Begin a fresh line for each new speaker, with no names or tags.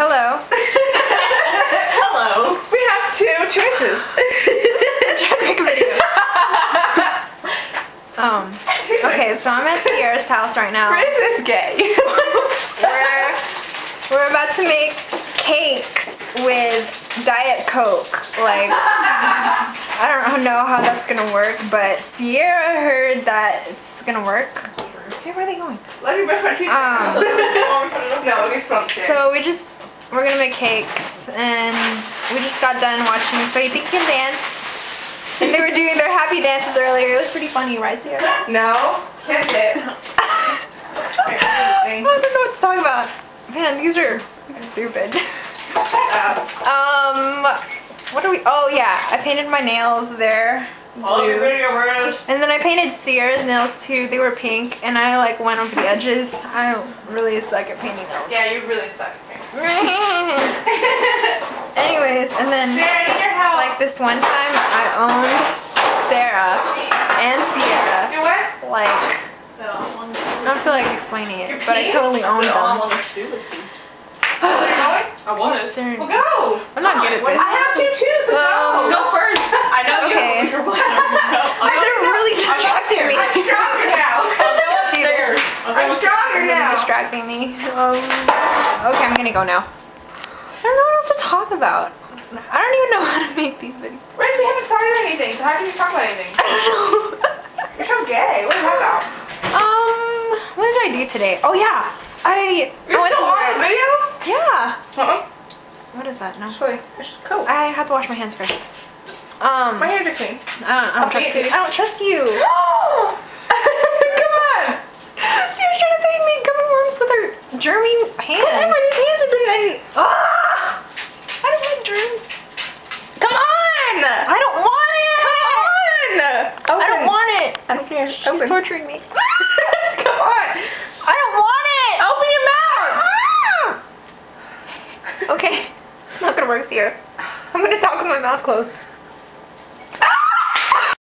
hello.
Hello.
We have two choices.
I'm trying to make a video. Okay, so I'm at Sierra's house right now.
Grace is gay.
We're about to make cakes with Diet Coke. Like, I don't know how that's gonna work, but Sierra heard that it's gonna work. Hey, where are they going?
Let me brush my teeth. No, we can put on the chair.
So we're gonna make cakes, and we just got done watching So You Think You Can Dance. And they were doing their happy dances earlier. It was pretty funny, right, Sierra?
No, kiss it.
I don't know what to talk about. Man, these are stupid. What are we? Oh yeah, I painted my nails there.
All your
Blue.
video words.
And then I painted Sierra's nails too. They were pink, and I like went over the edges. I really suck at painting nails.
Yeah, you really suck at me.
Anyways, and then
Sarah, I need your help.
like this one time, I owned Sarah and Sierra.
You what?
Like, I don't feel like explaining it, but I totally owned
That's all I
them.
want to do with you.
Where are you going?
I want it.
Certain-
Well, go.
I'm not good at this.
I have to too, so go.
Go first. I know
Okay.
you have your planner.
They're really distracting me.
I'm stronger now.
I'll go upstairs.
I'm stronger
They're
now.
distracting me. Okay, I'm gonna go now. I don't know what else to talk about. I don't even know how to make these videos.
Grace, we haven't started anything, so how can you talk about anything? You're so gay. What is that about?
What did I do today? Oh yeah, I
You're
went
still
to
on the
work.
video?
Yeah.
Uh-uh.
What is that? No.
Sorry. It's cool.
I have to wash my hands first.
My hands are clean.
I don't trust you. I don't trust you.
Come on.
Sierra's trying to feed me gummy worms with her germy hands.
These hands are doing
Ah! I don't like germs.
Come on.
I don't want it.
Come on.
I don't want it.
I don't care.
She's
Open.
torturing me.
Come on.
I don't want it.
Open your mouth.
Okay, it's not gonna work, Sierra. I'm gonna talk with my mouth closed.